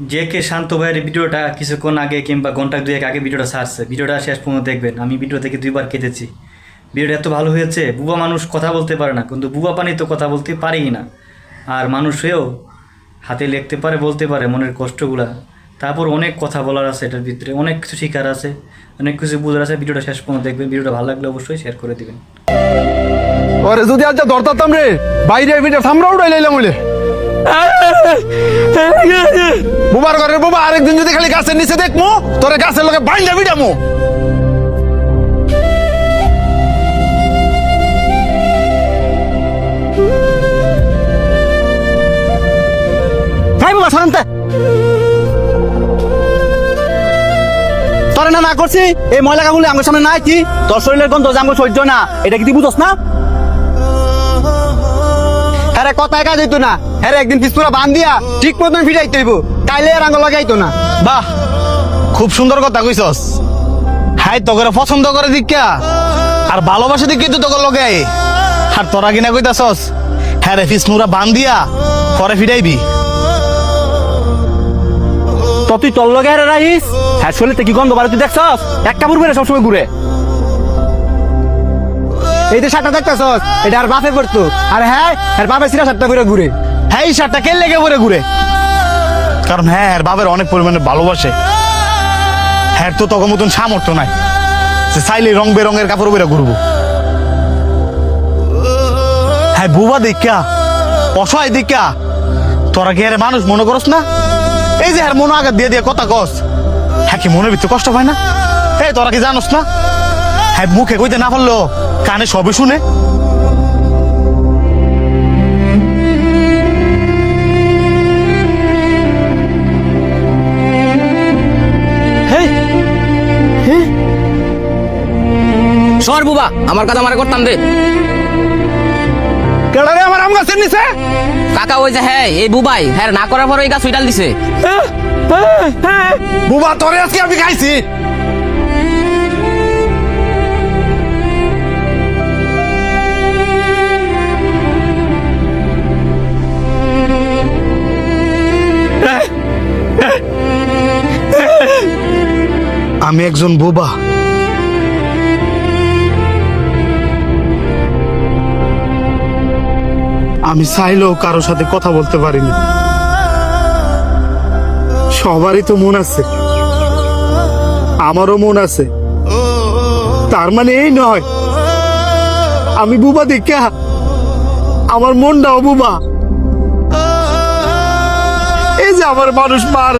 যে কে শান্ত ভাইয়ের ভিডিওটা কিছুক্ষণ আগে কিংবা ঘন্টা দুয়েক আগে ভিডিওটা ছাড়ছে, ভিডিওটা শেষ পর্যন্ত দেখবেন। আমি ভিডিও থেকে 2বার কেঁদেছি। ভিডিওটা এত ভালো হয়েছে। বুবা মানুষ কথা বলতে পারে না, কিন্তু বুবা পানি তো কথা বলতে পারেই না। আর মানুষ হয়েও হাতে লিখতে পারে, বলতে পারে মনের কষ্টগুলা। তারপর অনেক কথা বলার আছে, এটার ভিতরে অনেক কিছু শেখার আছে, অনেক কিছু বোঝার আছে। ভিডিওটা শেষ পর্যন্ত দেখবেন। ভিডিওটা ভালো লাগলে অবশ্যই শেয়ার করে দিবেন। ওরে যদি আজ ধরতাম রে বাইরে ভিডিও থামরা উড়াই লাইলাম বলে বুবার ঘরের বাবা আরেকদিন যদি খালি গাছের নিচে দেখমু তোরে গাছের লোকে বাইন্দা ভিড়ামু। বাবা শান্তে তোরে না করছি এই ময়লা কাগুলি আমার সামনে নাই কি তোর শরীরের গন্ধ যে আমার সহ্য না, এটা কি তুই বুঝছ না? হ্যাঁ কথায় কাজ হইতো না, হ্যাঁ একদিন পিসপুরা বান দিয়া ঠিক মতন ফিরাইতে হইব, তাইলে আর আঙ্গ লাগাইতো না। বাহ, খুব সুন্দর কথা কইছস। হাই তোকে পছন্দ করে দিকা আর ভালোবাসা দিকে তো তোকে লগে আর তোরা কিনা কইতাছস হ্যাঁ রে ফিসমুরা বান দিয়া পরে ফিরাইবি। তো তুই তোর লগে আর রাইস হ্যাঁ শরীরতে কি গন্ধ বাড়ি তুই দেখছস? একটা বুড়বে না সবসময় ঘুরে। এই যে শার্টটা দেখতেছস এটা আর বাপে পড়তো, আর হ্যাঁ আর বাপের সিরা শার্টটা করে ঘুরে। হ্যাঁ এই শার্টটা কে লেগে পরে ঘুরে, কারণ হ্যাঁ বাবার অনেক পরিমাণে ভালোবাসে। হ্যাঁ তো তখন মতন সামর্থ্য নাই যে চাইলে রং বেরঙের কাপড় বেরা ঘুরবো। হ্যাঁ বুবা দেখা অসহায় দেখা তোরা কি আরে মানুষ মনে করস না? এই যে হ্যাঁ মনে আঘাত দিয়ে দিয়ে কথা কস, হ্যাঁ কি মনের ভিতরে কষ্ট পায় না? এই তোরা কি জানোস না হ্যাঁ মুখে কইতে না পারলো কানে সবই শুনে। সর বুবা, আমার কথা মারে করতাম রে। কেডা রে আমার আম গাছের নিচে? কাকা ওই যে হ্যাঁ এই বুবাই হ্যাঁ না করার পর ওই গাছ উইটাল দিছে। বুবা তোরে আজকে আমি খাইছি। আমি একজন বোবা। আমি চাইলেও কারোর সাথে কথা বলতে পারিনি। সবারই তো মন আছে, আমারও মন আছে। তার মানে এই নয় আমি বুবা দেখা আমার মনটাও বুবা। এই যে আমার মানুষ মার